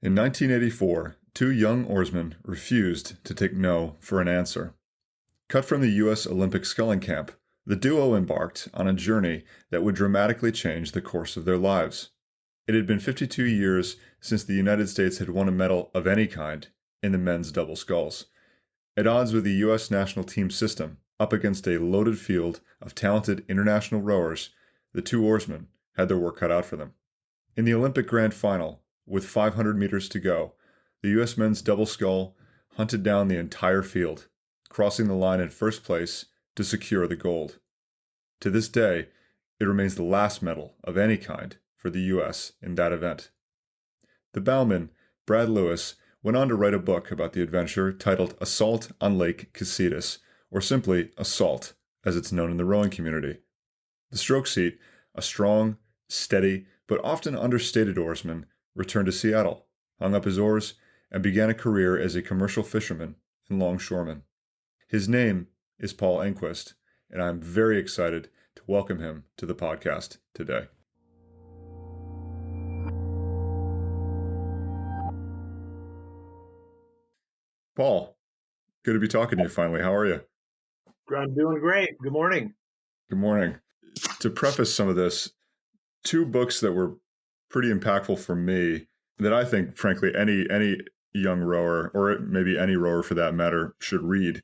In 1984, two young oarsmen refused to take no for an answer. Cut from the U.S. Olympic sculling camp, the duo embarked on a journey that would dramatically change the course of their lives. It had been 52 years since the United States had won a medal of any kind in the men's double sculls. At odds with the U.S. national team system, up against a loaded field of talented international rowers, the two oarsmen had their work cut out for them. In the Olympic Grand Final, with 500 meters to go, the U.S. men's double scull hunted down the entire field, crossing the line in first place to secure the gold. To this day, it remains the last medal of any kind for the U.S. in that event. The bowman, Brad Lewis, went on to write a book about the adventure titled Assault on Lake Casitas, or simply Assault, as it's known in the rowing community. The stroke seat, a strong, steady, but often understated oarsman, returned to Seattle, hung up his oars, and began a career as a commercial fisherman and longshoreman. His name is Paul Enquist, and I'm very excited to welcome him to the podcast today. Paul, good to be talking to you finally. How are you? I'm doing great. Good morning. Good morning. To preface some of this, two books that were pretty impactful for me that I think, frankly, any young rower, or maybe any rower for that matter, should read,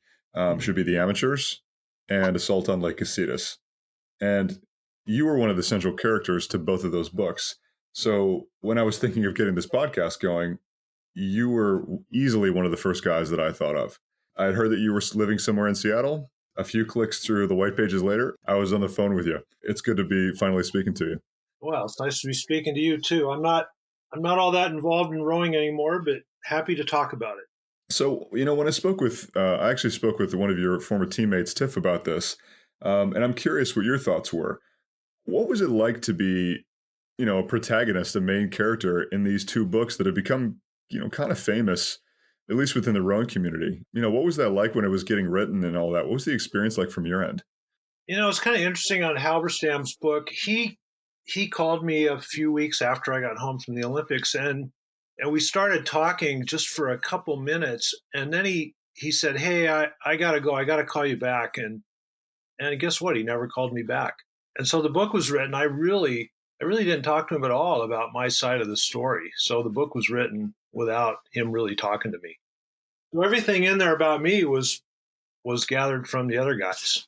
should be The Amateurs and Assault on Lake Casitas. And you were one of the central characters to both of those books. So when I was thinking of getting this podcast going, you were easily one of the first guys that I thought of. I had heard that you were living somewhere in Seattle. A few clicks through the white pages later, I was on the phone with you. It's good to be finally speaking to you. Well, it's nice to be speaking to you too. I'm not all that involved in rowing anymore, but happy to talk about it. So, when I actually spoke with one of your former teammates, Tiff, about this, and I'm curious what your thoughts were. What was it like to be, a protagonist, a main character in these two books that have become, kind of famous, at least within the rowing community? What was that like when it was getting written and all that? What was the experience like from your end? It's kind of interesting on Halberstam's book. He called me a few weeks after I got home from the Olympics, and we started talking just for a couple minutes, and then he said, "Hey, I gotta go. I gotta call you back." And guess what? He never called me back. And so the book was written. I really didn't talk to him at all about my side of the story. So the book was written without him really talking to me. So everything in there about me was gathered from the other guys.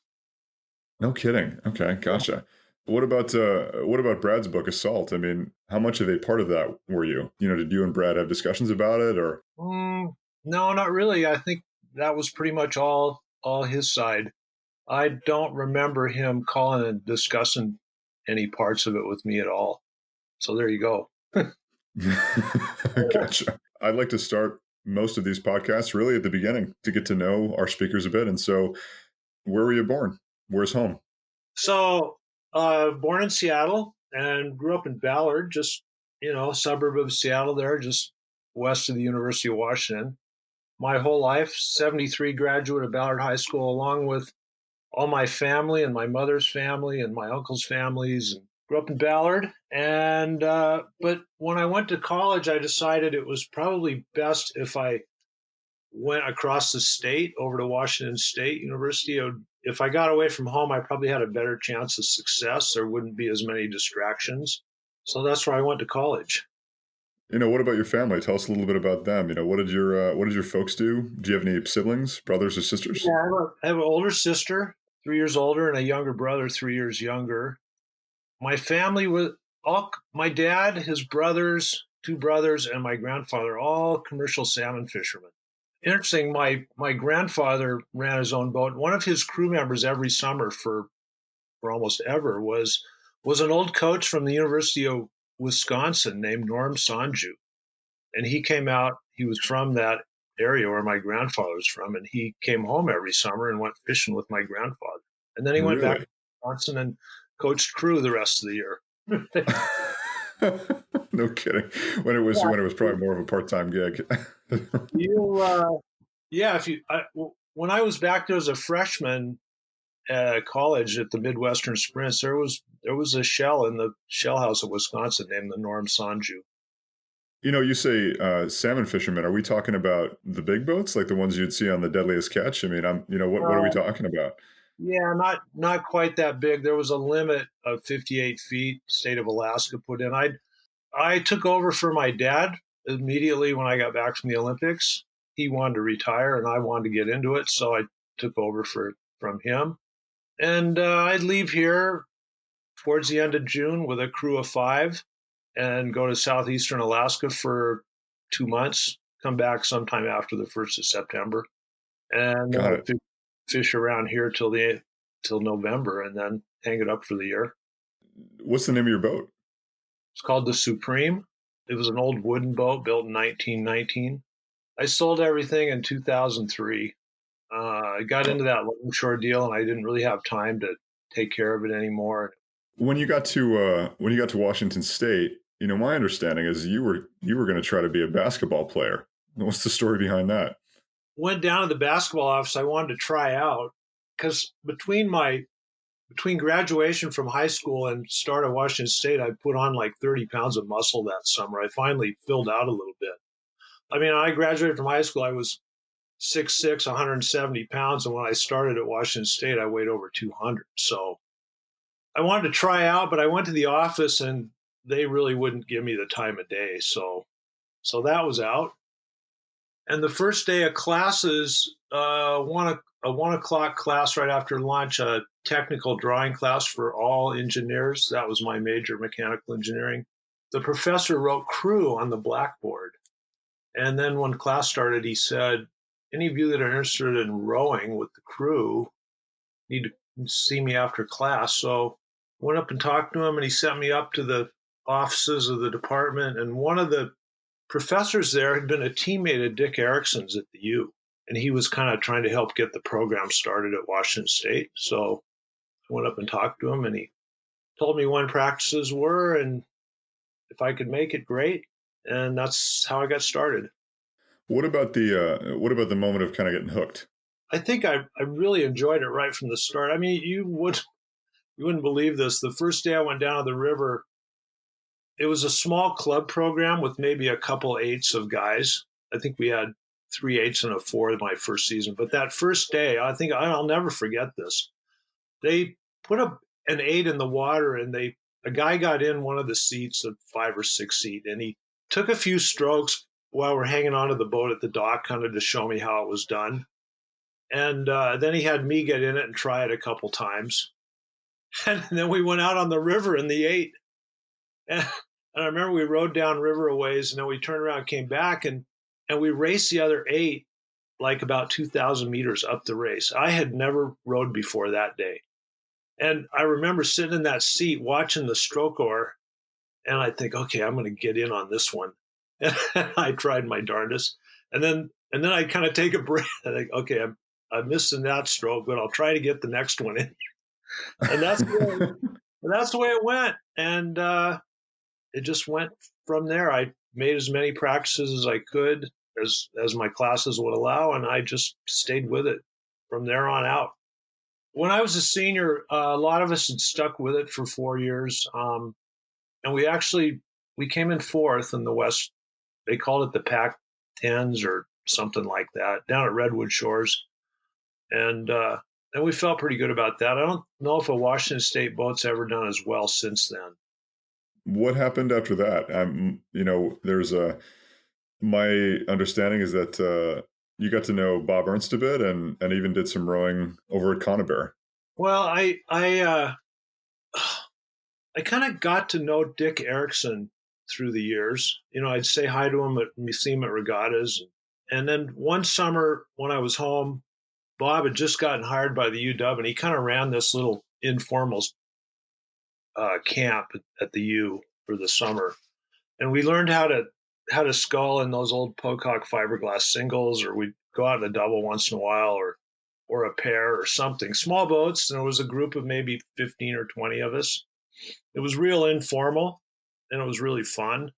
No kidding. Okay, gotcha. What about Brad's book, Assault? I mean, how much of a part of that were you? Did you and Brad have discussions about it, or? No, not really. I think that was pretty much all his side. I don't remember him calling and discussing any parts of it with me at all. So there you go. Gotcha. I'd like to start most of these podcasts really at the beginning to get to know our speakers a bit. And so, where were you born? Where's home? So, born in Seattle and grew up in Ballard, just, suburb of Seattle there, just west of the University of Washington. My whole life, 73 graduate of Ballard High School, along with all my family and my mother's family and my uncle's families, and grew up in Ballard. And but when I went to college, I decided it was probably best if I went across the state over to Washington State University. If I got away from home, I probably had a better chance of success. There wouldn't be as many distractions. So that's where I went to college. What about your family? Tell us a little bit about them. What did your folks do? Do you have any siblings, brothers or sisters? Yeah, I have an older sister, 3 years older, and a younger brother, 3 years younger. My family was my dad, his brothers, 2 brothers, and my grandfather, all commercial salmon fishermen. Interesting, my grandfather ran his own boat. One of his crew members every summer for almost ever was an old coach from the University of Wisconsin named Norm Sanju. And he came out, he was from that area where my grandfather was from, and he came home every summer and went fishing with my grandfather. And then he went back to Wisconsin and coached crew the rest of the year. No kidding. When it was probably more of a part-time gig. When I was back there as a freshman at college at the Midwestern Sprints, there was a shell in the shell house of Wisconsin named the Norm Sanju. You say salmon fishermen. Are we talking about the big boats, like the ones you'd see on the Deadliest Catch? I mean, what are we Uh, talking about? yeah, not quite that big. There was a limit of 58 feet. State of Alaska put in. I took over for my dad immediately when I got back from the Olympics. He wanted to retire, and I wanted to get into it, so I took over from him. And I'd leave here towards the end of June with a crew of 5 and go to southeastern Alaska for 2 months. Come back sometime after the 1st of September, and then Got I'd it. fish around here till November, and then hang it up for the year. What's the name of your boat? It's called the Supreme. It was an old wooden boat built in 1919. I sold everything in 2003. I got Oh, into that longshore deal, and I didn't really have time to take care of it anymore. when you got to Washington State, my understanding is you were going to try to be a basketball player. What's the story behind that? Went down to the basketball office. I wanted to try out because between graduation from high school and start at Washington State, I put on like 30 pounds of muscle that summer. I finally filled out a little bit. I mean, I graduated from high school. I was 6'6", 170 pounds, and when I started at Washington State, I weighed over 200. So I wanted to try out, but I went to the office and they really wouldn't give me the time of day. So that was out. And the first day of classes, a 1 o'clock class right after lunch, a technical drawing class for all engineers. That was my major, mechanical engineering. The professor wrote crew on the blackboard. And then when class started, he said, any of you that are interested in rowing with the crew need to see me after class. So I went up and talked to him, and he sent me up to the offices of the department. And one of the professors there had been a teammate of Dick Erickson's at the U, and he was kind of trying to help get the program started at Washington State. So I went up and talked to him, and he told me when practices were and if I could make it, great. And that's how I got started. What about the moment of kind of getting hooked? I think I really enjoyed it right from the start. I mean, you wouldn't believe this. The first day I went down to the river, it was a small club program with maybe a couple eights of guys. I think we had 3 8s and a 4 in my first season. But that first day, I think I'll never forget this. They put an 8 in the water, and a guy got in one of the seats, a 5 or 6 seat, and he took a few strokes while we're hanging onto the boat at the dock, kind of to show me how it was done. And then he had me get in it and try it a couple times. And then we went out on the river in the 8. And I remember we rode down river a ways, and then we turned around, came back, and we raced the other 8 like about 2,000 meters up the race. I had never rode before that day. And I remember sitting in that seat watching the stroke oar, and I think, okay, I'm going to get in on this one. And I tried my darndest. And then I kind of take a breath. I think, okay, I'm missing that stroke, but I'll try to get the next one in. And that's the way it went. And it just went from there. I made as many practices as I could, as my classes would allow, and I just stayed with it from there on out. When I was a senior, a lot of us had stuck with it for 4 years, and we came in fourth in the West. They called it the Pac-10s or something like that down at Redwood Shores, and we felt pretty good about that. I don't know if a Washington State boat's ever done as well since then. What happened after that? There's a my understanding is that you got to know Bob Ernst a bit, and even did some rowing over at Conybear. Well, I kind of got to know Dick Erickson through the years. I'd say hi to him see him at regattas. And then one summer when I was home, Bob had just gotten hired by the UW, and he kind of ran this little informal camp at the U for the summer. And we learned how to scull in those old Pocock fiberglass singles, or we'd go out in a double once in a while, or a pair or something. Small boats, and there was a group of maybe 15 or 20 of us. It was real informal, and it was really fun.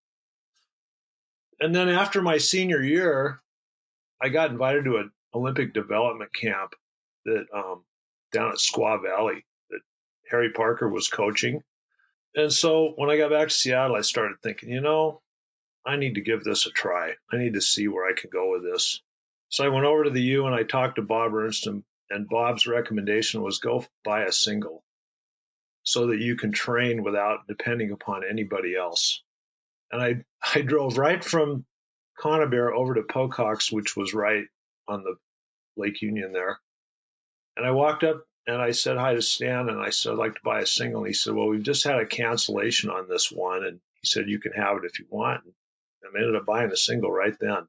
And then after my senior year, I got invited to an Olympic development camp that down at Squaw Valley that Harry Parker was coaching. And so when I got back to Seattle, I started thinking, I need to give this a try. I need to see where I can go with this. So I went over to the U and I talked to Bob Ernst, and Bob's recommendation was go buy a single so that you can train without depending upon anybody else. And I drove right from Conybeare over to Pocock's, which was right on the Lake Union there. And I walked up and I said hi to Stan, and I said, I'd like to buy a single. And he said, well, we've just had a cancellation on this one. And he said, you can have it if you want. And I ended up buying a single right then.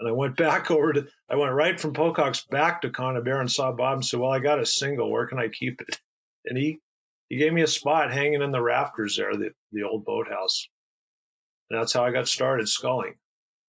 And I went right from Pocock's back to Conybeare and saw Bob and said, well, I got a single. Where can I keep it? And he gave me a spot hanging in the rafters there, the old boathouse. And that's how I got started sculling.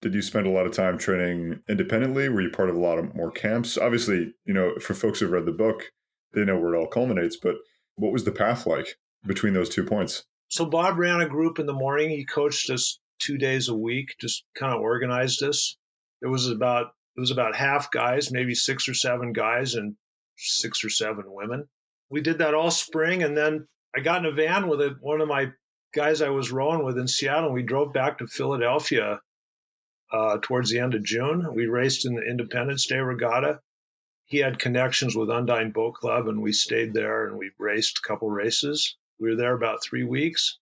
Did you spend a lot of time training independently? Were you part of a lot of more camps? Obviously, for folks who've read the book, they know where it all culminates, but what was the path like between those 2 points? So Bob ran a group in the morning. He coached us 2 days a week, just kind of organized us. It was about half guys, maybe 6 or 7 guys and 6 or 7 women. We did that all spring, and then I got in a van with one of my guys I was rowing with in Seattle, and we drove back to Philadelphia towards the end of June. We raced in the Independence Day Regatta. He had connections with Undine Boat Club, and we stayed there, and we raced a couple races. We were there about 3 weeks.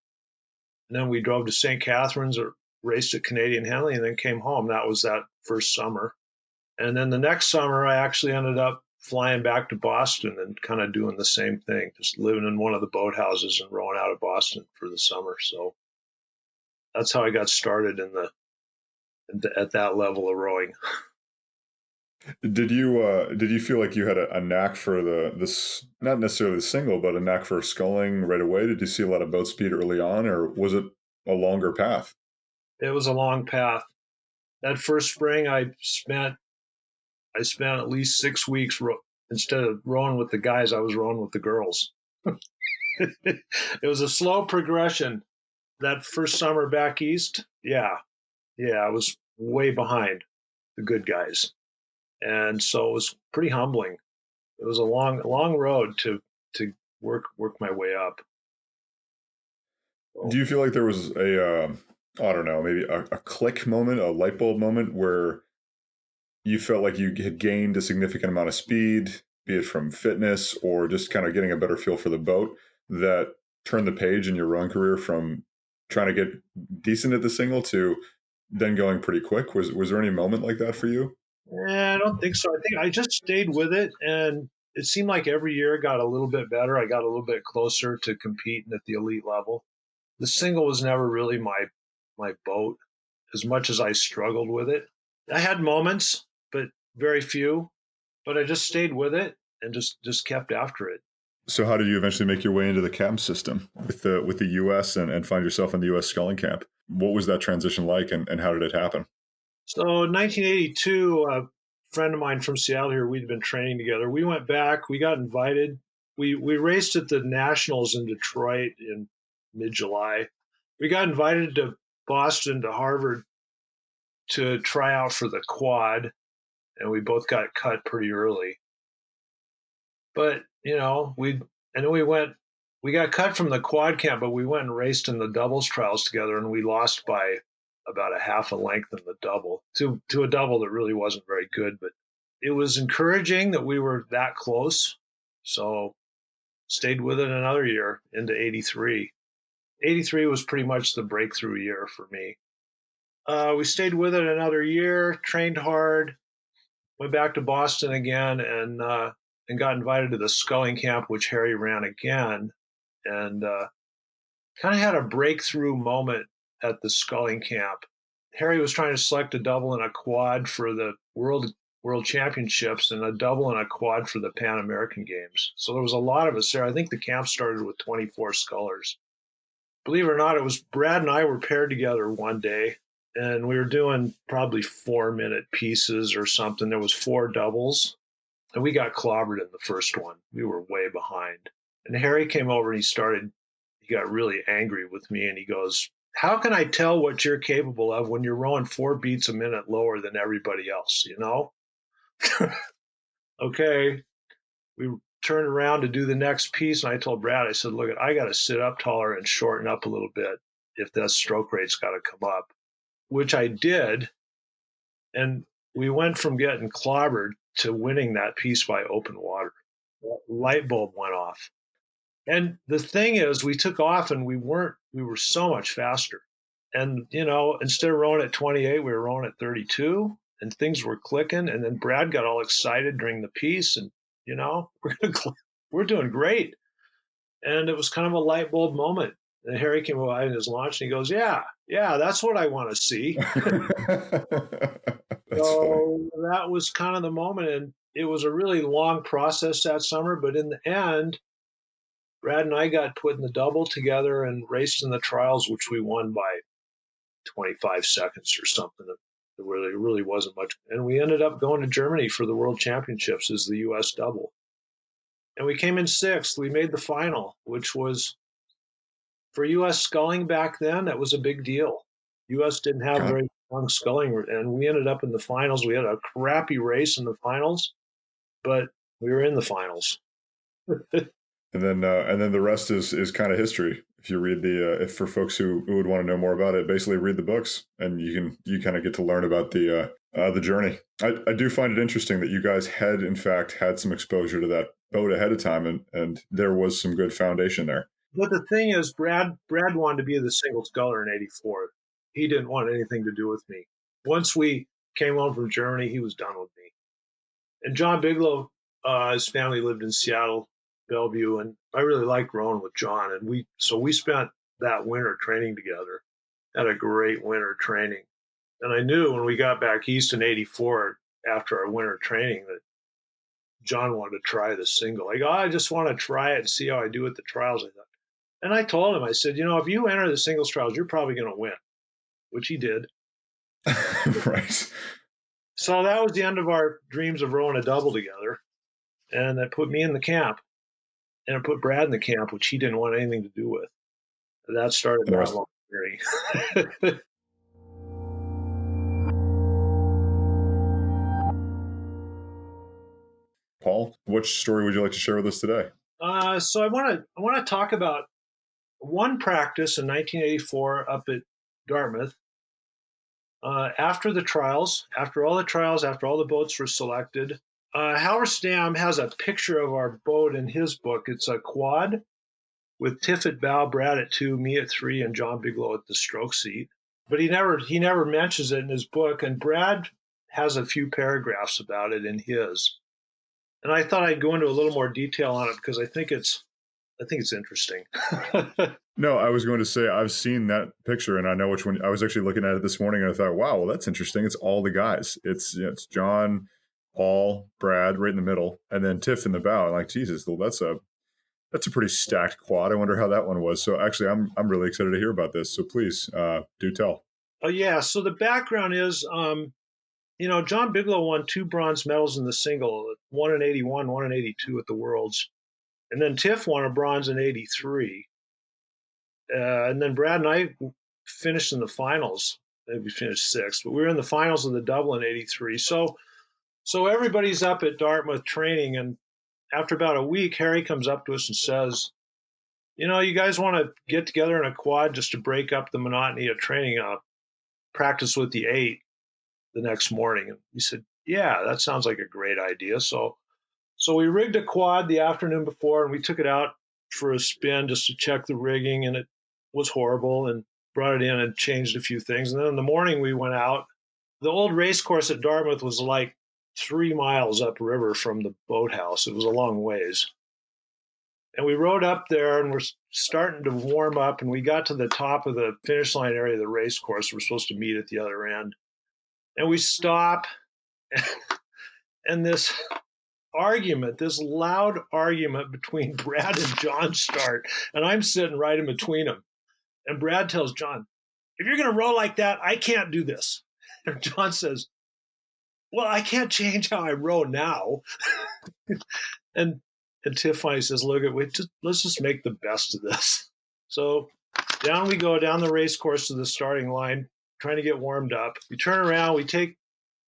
And then we drove to St. Catharines, or raced at Canadian Henley, and then came home. That was that first summer. And then the next summer, I actually ended up flying back to Boston and kind of doing the same thing, just living in one of the boathouses and rowing out of Boston for the summer. So that's how I got started at that level of rowing. Did you feel like you had a knack for this, not necessarily the single, but a knack for sculling right away? Did you see a lot of boat speed early on, or was it a longer path? It was a long path. That first spring, I spent at least 6 weeks instead of rowing with the guys, I was rowing with the girls. It was a slow progression. That first summer back east, yeah, I was way behind the good guys, and so it was pretty humbling. It was a long road to work my way up. Do you feel like there was I don't know, maybe a click moment, a light bulb moment where you felt like you had gained a significant amount of speed, be it from fitness or just kind of getting a better feel for the boat, that turned the page in your rowing career from trying to get decent at the single to then going pretty quick? Was there any moment like that for you? I don't think so. I think I just stayed with it, and it seemed like every year got a little bit better. I got a little bit closer to competing at the elite level. The single was never really my boat, as much as I struggled with it. I had moments, but very few. But I just stayed with it and just kept after it. So how did you eventually make your way into the camp system with the US and find yourself in the US sculling camp? What was that transition like, and how did it happen? So in 1982, a friend of mine from Seattle here, we'd been training together. We went back. We got invited. We raced at the Nationals in Detroit in mid-July. We got invited to Boston, to Harvard, to try out for the quad, and we both got cut pretty early. But we got cut from the quad camp, but we went and raced in the doubles trials together, and we lost by about a half a length in the double to a double that really wasn't very good. But it was encouraging that we were that close. So stayed with it another year into 83. 83 was pretty much the breakthrough year for me. We stayed with it another year, trained hard, went back to Boston again, and got invited to the sculling camp, which Harry ran again, and kind of had a breakthrough moment at the sculling camp. Harry was trying to select a double and a quad for the World Championships and a double and a quad for the Pan American Games. So there was a lot of us there. I think the camp started with 24 scullers. Believe it or not, it was Brad and I were paired together one day, and we were doing probably 4-minute pieces or something. There was 4 doubles, and we got clobbered in the first one. We were way behind. And Harry came over and he got really angry with me, and he goes, how can I tell what you're capable of when you're rowing 4 beats a minute lower than everybody else, Okay. We turned around to do the next piece, and I told Brad, I said, look, I got to sit up taller and shorten up a little bit if that stroke rate's got to come up. which I did. And we went from getting clobbered to winning that piece by open water. That light bulb went off. And the thing is, we took off and we were so much faster. And, instead of rowing at 28, we were rowing at 32 and things were clicking. And then Brad got all excited during the piece and, we're doing great. And it was kind of a light bulb moment. And Harry came by in his launch and he goes, yeah, that's what I want to see. So that was kind of the moment. And it was a really long process that summer. But in the end, Brad and I got put in the double together and raced in the trials, which we won by 25 seconds or something. It really wasn't much. And we ended up going to Germany for the World Championships as the U.S. double. And we came in sixth. We made the final, which was, for U.S. sculling back then, that was a big deal. U.S. didn't have very strong sculling, and we ended up in the finals. We had a crappy race in the finals, but we were in the finals. And then the rest is kind of history. If you read if for folks who would want to know more about it, basically read the books, and you kind of get to learn about the journey. I do find it interesting that you guys had in fact had some exposure to that boat ahead of time, and there was some good foundation there. But the thing is, Brad wanted to be the single sculler in '84. He didn't want anything to do with me. Once we came home from Germany, he was done with me. And John Biglow, his family lived in Seattle, Bellevue, and I really liked rowing with John. And we spent that winter training together. Had a great winter training. And I knew when we got back east in '84 after our winter training that John wanted to try the single. I go, I just want to try it and see how I do at the trials. I thought. And I told him, I said, if you enter the singles trials, you're probably going to win, which he did. Right. So that was the end of our dreams of rowing a double together. And that put me in the camp. And it put Brad in the camp, which he didn't want anything to do with. And that started that long journey. Paul, which story would you like to share with us today? So I want to talk about one practice in 1984 up at Dartmouth. After all the trials, after all the boats were selected, Halberstam has a picture of our boat in his book. It's a quad with Tiff at bow, Brad at 2, me at 3, and John Biglow at the stroke seat. But he never mentions it in his book, and Brad has a few paragraphs about it in his. And I thought I'd go into a little more detail on it because I think it's interesting. No, I was going to say I've seen that picture and I know which one. I was actually looking at it this morning and I thought, wow, well, that's interesting. It's all the guys. It's John, Paul, Brad right in the middle, and then Tiff in the bow. And like, Jesus, well, that's a pretty stacked quad. I wonder how that one was. So actually, I'm really excited to hear about this. So please do tell. Oh yeah. So the background is, John Biglow won 2 bronze medals in the single, one in '81, one in '82 at the Worlds. And then Tiff won a bronze in '83. And then Brad and I finished in the finals. We finished 6th, but we were in the finals of the double in '83. So everybody's up at Dartmouth training. And after about a week, Harry comes up to us and says, you guys want to get together in a quad just to break up the monotony of training, practice with the 8 the next morning. And we said, yeah, that sounds like a great idea. So we rigged a quad the afternoon before and we took it out for a spin just to check the rigging, and it was horrible, and brought it in and changed a few things. And then in the morning we went out. The old race course at Dartmouth was like 3 miles upriver from the boathouse. It was a long ways. And we rode up there and we're starting to warm up, and we got to the top of the finish line area of the race course. We're supposed to meet at the other end. And we stop, and this loud argument between Brad and John start, and I'm sitting right in between them. And Brad tells John, if you're going to row like that, I can't do this. And John says, well, I can't change how I row now. and Tiff finally says, look, let's just make the best of this. So down we go, down the race course to the starting line, trying to get warmed up. We turn around,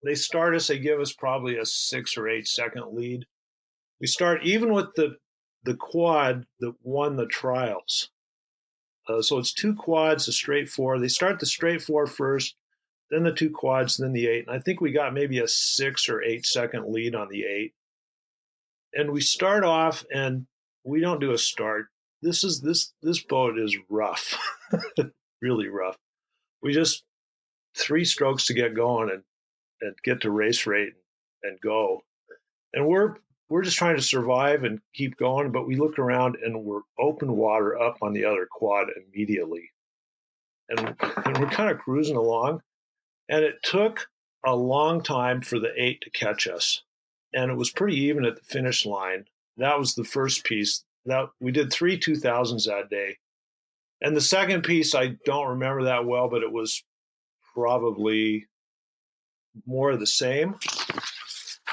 they start us, they give us probably a 6 or 8 second lead. We start even with the quad that won the trials. So it's 2 quads, a straight 4. They start the straight 4 first. then the two quads, then the 8. And I think we got maybe a 6 or 8 second lead on the 8. And we start off, and we don't do a start. This boat is rough, really rough. We just 3 strokes to get going and get to race rate and go. And we're just trying to survive and keep going. But we look around and we're open water up on the other quad immediately, and we're kind of cruising along. And it took a long time for the 8 to catch us, and it was pretty even at the finish line. That was the first piece. That we did 3 2000s that day, and the second piece I don't remember that well, but it was probably more of the same.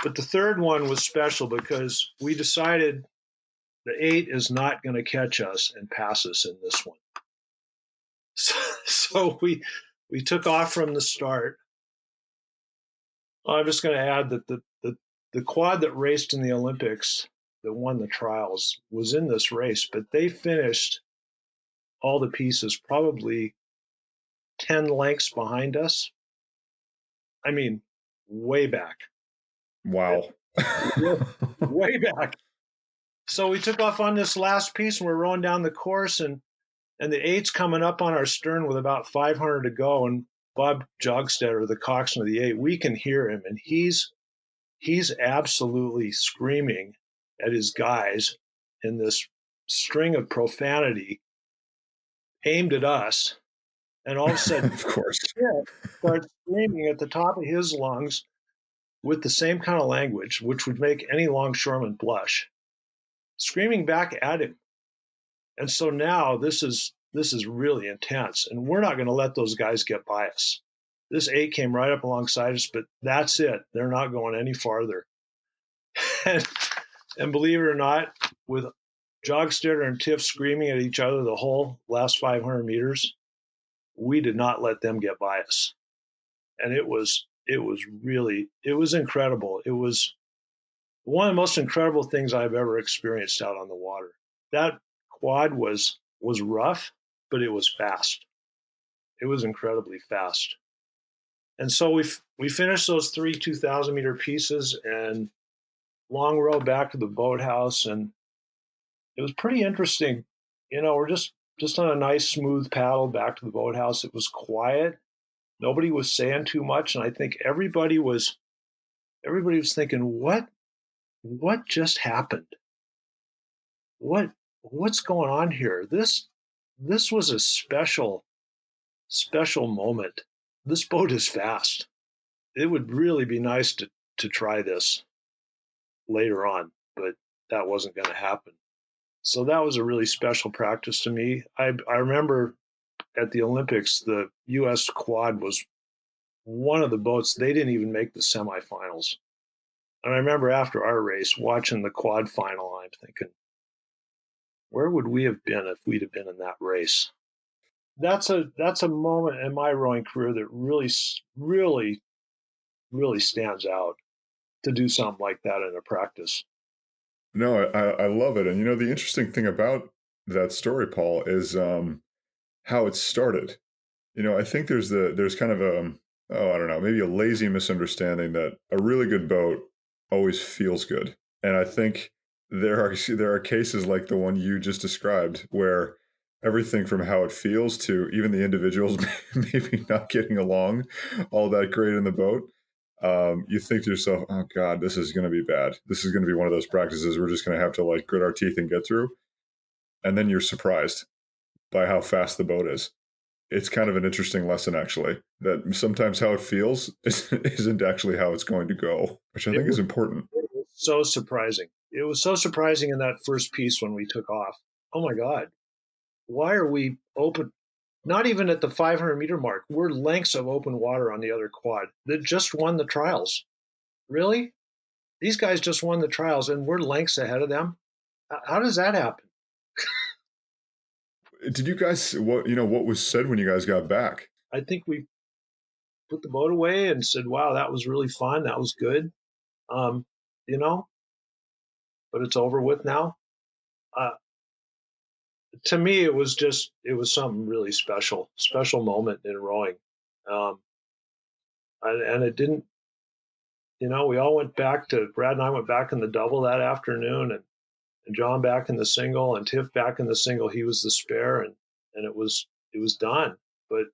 But the third one was special because we decided the 8 is not going to catch us and pass us in this one. So we took off from the start. I'm just going to add that the quad that raced in the Olympics that won the trials was in this race, but they finished all the pieces probably 10 lengths behind us. I mean, way back. Wow. Way back. So we took off on this last piece, and we're rowing down the course, and the 8's coming up on our stern with about 500 to go. And Bob Jogstetter, the coxswain of the 8, we can hear him, and he's absolutely screaming at his guys in this string of profanity aimed at us. And all of a sudden, of course, starts screaming at the top of his lungs with the same kind of language, which would make any longshoreman blush, screaming back at him. And so now this is really intense, and we're not going to let those guys get by us. This 8 came right up alongside us, but that's it. They're not going any farther. And believe it or not, with Jogstetter and Tiff screaming at each other the whole last 500 meters, we did not let them get by us. And it was incredible. It was one of the most incredible things I've ever experienced out on the water. That quad was rough, but it was fast. It was incredibly fast. And so we finished those 3 2,000-meter pieces and long row back to the boathouse, and it was pretty interesting. We're just on a nice smooth paddle back to the boathouse. It was quiet. Nobody was saying too much, and I think everybody was thinking, what just happened? What's going on here? This was a special moment. This boat is fast. It would really be nice to try this later on, but that wasn't going to happen. So that was a really special practice to me. I remember at the Olympics, the U.S. quad was one of the boats. They didn't even make the semifinals. And I remember after our race, watching the quad final, I'm thinking, where would we have been if we'd have been in that race? That's a moment in my rowing career that really, really, really stands out, to do something like that in a practice. No, I love it. And the interesting thing about that story, Paul, is how it started. I think there's kind of I don't know, maybe a lazy misunderstanding that a really good boat always feels good. And I think there are cases like the one you just described where everything from how it feels to even the individuals maybe not getting along all that great in the boat. You think to yourself, oh God, this is going to be bad. This is going to be one of those practices we're just going to have to grit our teeth and get through. And then you're surprised by how fast the boat is. It's kind of an interesting lesson, actually, that sometimes how it feels isn't actually how it's going to go, which I think is important. It was so surprising. It was so surprising in that first piece when we took off. Oh my God, why are we open? Not even at the 500-meter mark. We're lengths of open water on the other quad that just won the trials. Really? These guys just won the trials, and we're lengths ahead of them? How does that happen? Did you guys, what was said when you guys got back? I think we put the boat away and said, wow, that was really fun. That was good. You know, but it's over with now. To me, it was something really special moment in rowing. And it didn't, we all went back to, Brad and I went back in the double that afternoon, and John back in the single, and Tiff back in the single. He was the spare, and it was done. But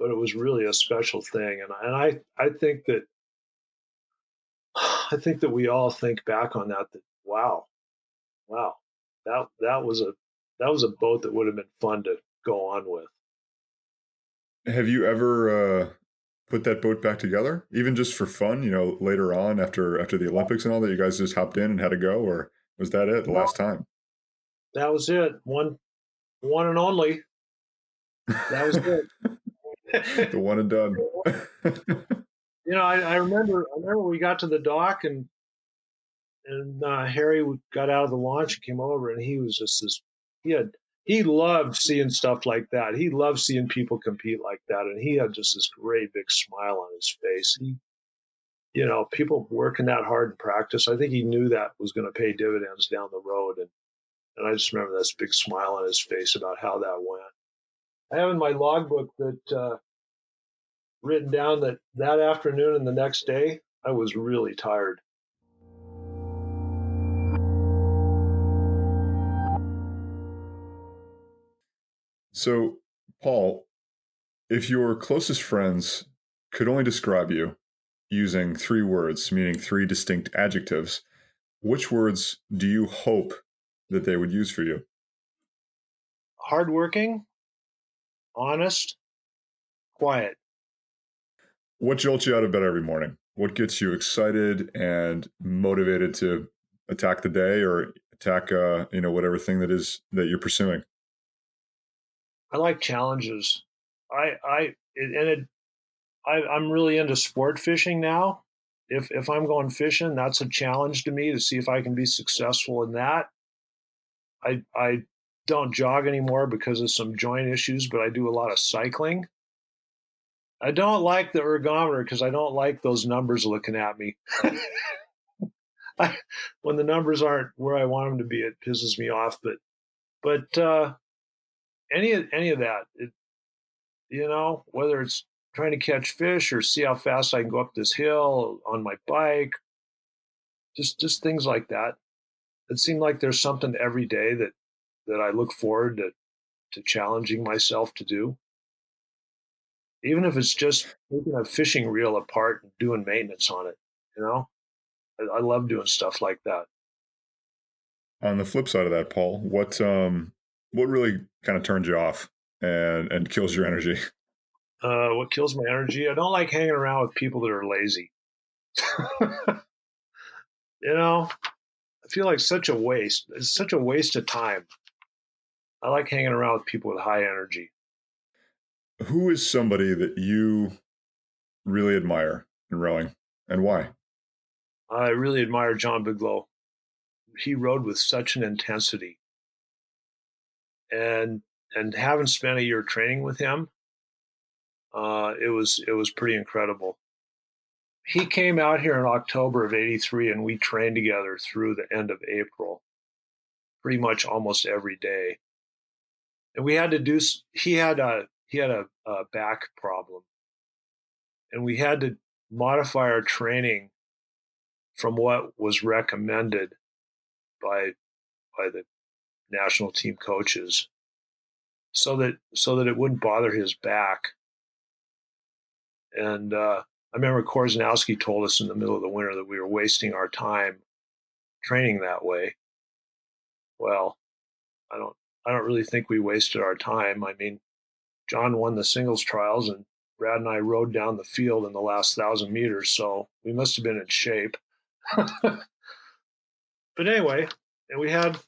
it was really a special thing, and I think that we all think back on that wow, wow, that was a boat that would have been fun to go on with. Have you ever put that boat back together, even just for fun? Later on after the Olympics and all that, you guys just hopped in and had to go, or was that it the No, last time? that was it. One and only. That was The it. one and done. I remember we got to the dock, and Harry got out of the launch and came over, and he was just this. He loved seeing stuff like that. He loved seeing people compete like that, and he had just this great big smile on his face. People working that hard in practice. I think he knew that was going to pay dividends down the road, and I just remember this big smile on his face about how that went. I have in my logbook that written down that afternoon and the next day I was really tired. So, Paul, if your closest friends could only describe you using three words, meaning three distinct adjectives, which words do you hope that they would use for you? Hardworking, honest, quiet. What jolts you out of bed every morning? What gets you excited and motivated to attack the day or attack, whatever thing that is that you're pursuing? I like challenges. I'm really into sport fishing now. If I'm going fishing, that's a challenge to me to see if I can be successful in that. I don't jog anymore because of some joint issues, but I do a lot of cycling. I don't like the ergometer because I don't like those numbers looking at me. I, when the numbers aren't where I want them to be, it pisses me off. But any of that, whether it's trying to catch fish or see how fast I can go up this hill on my bike, just things like that. It seemed like there's something every day that I look forward to challenging myself to do, even if it's just taking a fishing reel apart and doing maintenance on it. You know, I love doing stuff like that. On the flip side of that, Paul, what really kind of turns you off and kills your energy? What kills my energy? I don't like hanging around with people that are lazy. I feel like such a waste. It's such a waste of time. I like hanging around with people with high energy. Who is somebody that you really admire in rowing, and why? I really admire John Biglow. He rode with such an intensity, and having spent a year training with him, it was pretty incredible. He came out here in October of '83, and we trained together through the end of April, pretty much almost every day. And we had to do. He had a back problem, and we had to modify our training from what was recommended by the national team coaches, so that it wouldn't bother his back. And I remember Korzanowski told us in the middle of the winter that we were wasting our time training that way. Well, I don't really think we wasted our time. I mean, John won the singles trials, and Brad and I rode down the field in the last 1,000 meters, so we must have been in shape. But anyway, and we had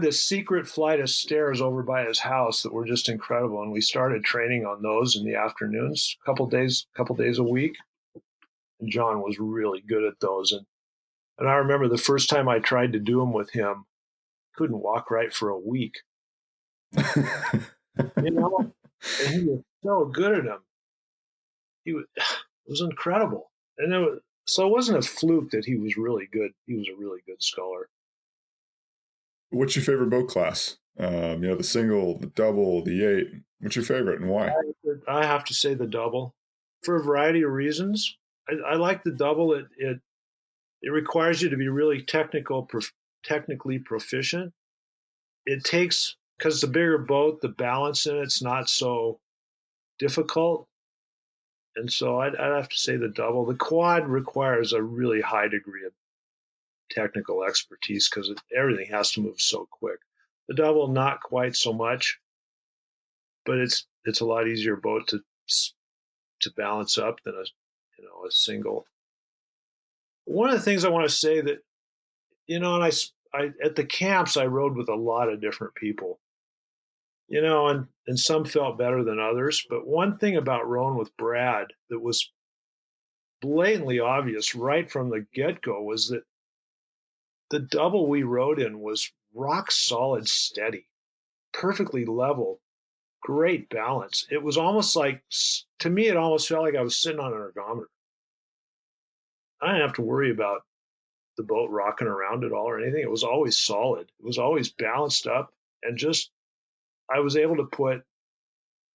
this secret flight of stairs over by his house that were just incredible, and we started training on those in the afternoons, couple days a week. And John was really good at those, and I remember the first time I tried to do them with him, couldn't walk right for a week. you know, and he was so good at them. It was incredible, and so it wasn't a fluke that he was really good. He was a really good sculler. What's your favorite boat class? The single, the double, the eight. What's your favorite and why? I have to say the double. for a variety of reasons. I like the double. It requires you to be really technically proficient. It takes, because it's a bigger boat, the balance in it's not so difficult. And so I'd have to say the double. The quad requires a really high degree of technical expertise because everything has to move so quick. The double, not quite so much, but it's a lot easier boat to balance up than a single. One of the things I want to say that, and I at the camps I rode with a lot of different people, and some felt better than others. But one thing about rowing with Brad that was blatantly obvious right from the get-go was that the double we rode in was rock solid steady, perfectly level, great balance. It was almost like, to me, it almost felt like I was sitting on an ergometer. I didn't have to worry about the boat rocking around at all or anything. It was always solid. It was always balanced up, and just I was able to put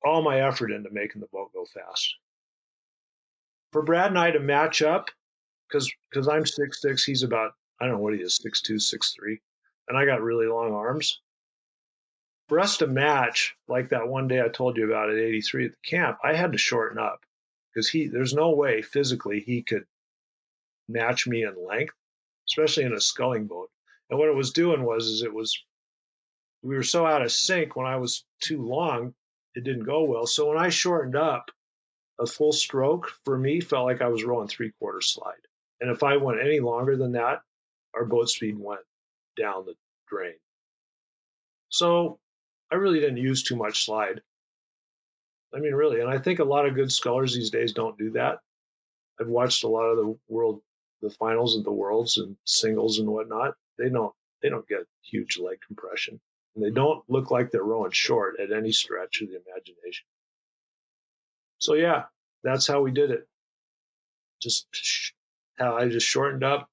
all my effort into making the boat go fast. For Brad and I to match up, because I'm 6'6", he's about, I don't know what he is, 6'2", 6'3", and I got really long arms. For us to match, like that one day I told you about at 83 at the camp, I had to shorten up because there's no way physically he could match me in length, especially in a sculling boat. And what it was doing was we were so out of sync. When I was too long, it didn't go well. So when I shortened up, a full stroke for me felt like I was rowing 3/4 slide. And if I went any longer than that, our boat speed went down the drain. So I really didn't use too much slide. I mean, really. And I think a lot of good scullers these days don't do that. I've watched a lot of the finals of the worlds and singles and whatnot. They don't get huge leg compression, and they don't look like they're rowing short at any stretch of the imagination. So yeah, that's how we did it. Just how I just shortened up,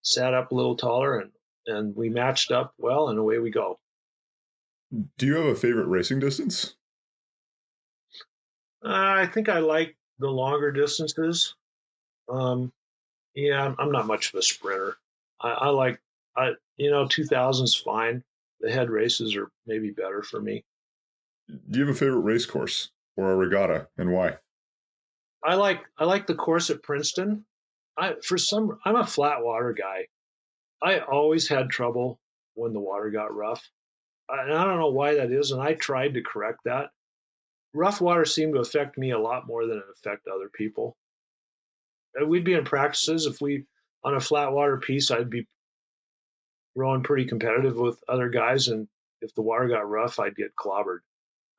sat up a little taller, and we matched up well, and away we go. Do you have a favorite racing distance? I think I like the longer distances. Yeah, I'm not much of a sprinter. I like 2000's fine. The head races are maybe better for me. Do you have a favorite race course or a regatta, and why? I like the course at Princeton. I'm a flat water guy. I always had trouble when the water got rough. And I don't know why that is, and I tried to correct that. Rough water seemed to affect me a lot more than it affected other people. We'd be in practices. On a flat water piece, I'd be rowing pretty competitive with other guys, and if the water got rough, I'd get clobbered.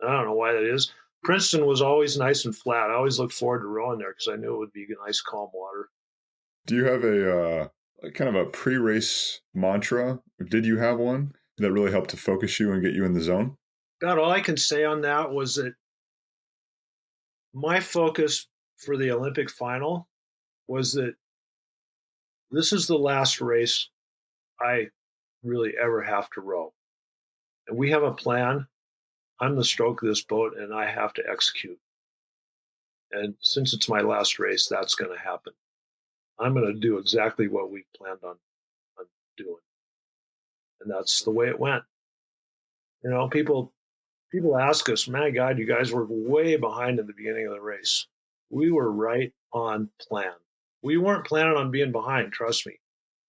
I don't know why that is. Princeton was always nice and flat. I always looked forward to rowing there because I knew it would be nice, calm water. Do you have a kind of a pre-race mantra? Did you have one that really helped to focus you and get you in the zone? About all I can say on that was that my focus for the Olympic final was that this is the last race I really ever have to row. And we have a plan. I'm the stroke of this boat, and I have to execute. And since it's my last race, that's going to happen. I'm going to do exactly what we planned on doing. And that's the way it went. People ask us, my God, you guys were way behind in the beginning of the race. We were right on plan. We weren't planning on being behind, trust me.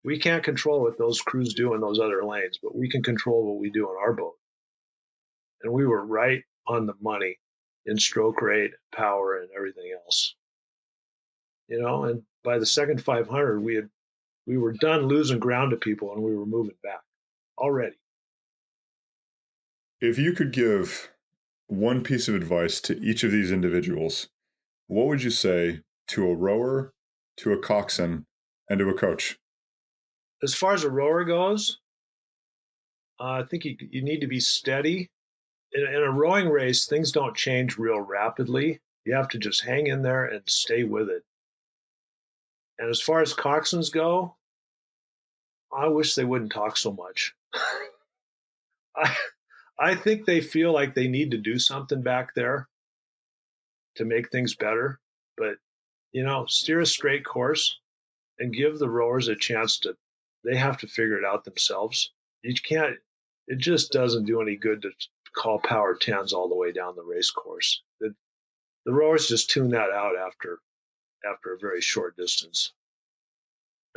We can't control what those crews do in those other lanes, but we can control what we do in our boat. And we were right on the money in stroke rate, power, and everything else. And by the second 500, we were done losing ground to people, and we were moving back already. If you could give one piece of advice to each of these individuals, what would you say to a rower, to a coxswain, and to a coach? As far as a rower goes, I think you need to be steady. In a rowing race, things don't change real rapidly. You have to just hang in there and stay with it. And as far as coxswains go, I wish they wouldn't talk so much. I think they feel like they need to do something back there to make things better. But, steer a straight course and give the rowers a chance they have to figure it out themselves. You can't, it just doesn't do any good to call power tens all the way down the race course. The rowers just tune that out after a very short distance.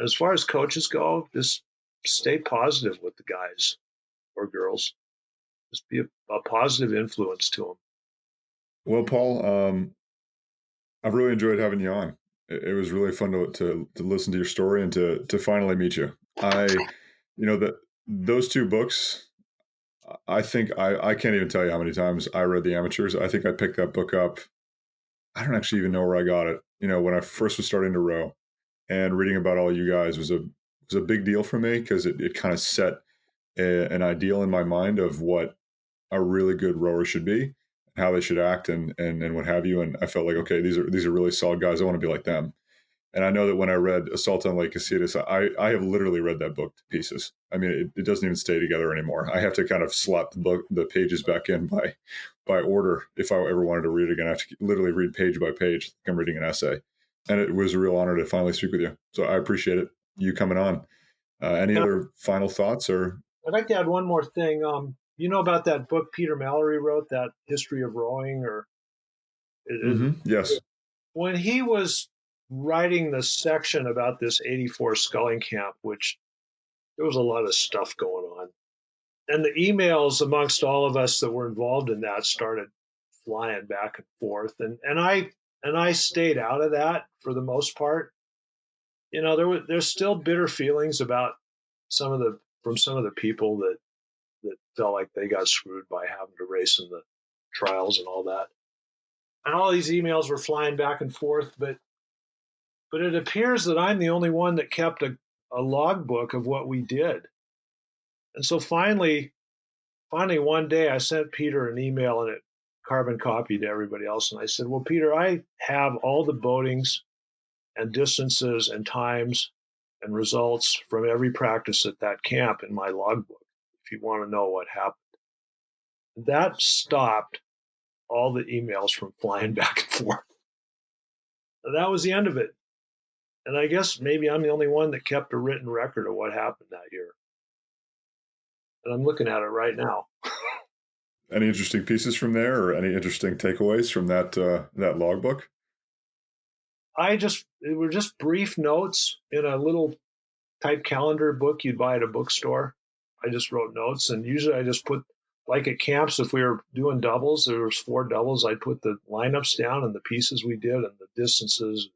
As far as coaches go, just stay positive with the guys or girls. Just be a positive influence to them. Well, Paul, I've really enjoyed having you on. It was really fun to listen to your story and to finally meet you. That those two books, I think I can't even tell you how many times I read The Amateurs. I think I picked that book up. I don't actually even know where I got it. When I first was starting to row, and reading about all you guys was a big deal for me because it kind of set an ideal in my mind of what a really good rower should be, how they should act, and what have you. And I felt like, okay, these are really solid guys. I want to be like them. And I know that when I read Assault on Lake Casitas, I have literally read that book to pieces. I mean, it doesn't even stay together anymore. I have to kind of slot the pages back in by order if I ever wanted to read it again. I have to literally read page by page, like I'm reading an essay. And it was a real honor to finally speak with you. So I appreciate it, you coming on. Any other final thoughts? Or I'd like to add one more thing. You know about that book Peter Mallory wrote, that History of Rowing, or yes. When he was writing the section about this 84 sculling camp, which there was a lot of stuff going on, and the emails amongst all of us that were involved in that started flying back and forth, and I stayed out of that for the most part. There's still bitter feelings about some of the people that felt like they got screwed by having to race in the trials and all that. And all these emails were flying back and forth, but it appears that I'm the only one that kept a logbook of what we did. And so finally one day I sent Peter an email, and it carbon copied to everybody else. And I said, well, Peter, I have all the boatings and distances and times and results from every practice at that camp in my logbook, if you want to know what happened. That stopped all the emails from flying back and forth. That was the end of it. And I guess maybe I'm the only one that kept a written record of what happened that year. And I'm looking at it right now. Any interesting pieces from there, or any interesting takeaways from that logbook? It were just brief notes in a little type calendar book you'd buy at a bookstore. I just wrote notes, and usually I just put, like at camps, if we were doing doubles, there was 4 doubles, I'd put the lineups down and the pieces we did and the distances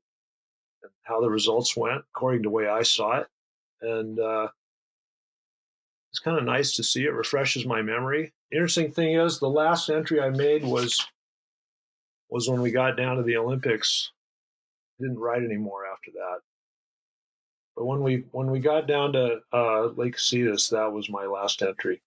and how the results went according to the way I saw it. And it's kind of nice to see. It refreshes my memory. The interesting thing is, the last entry I made was when we got down to the Olympics. I didn't write anymore after that. But when we got down to Lake Casitas, that was my last entry.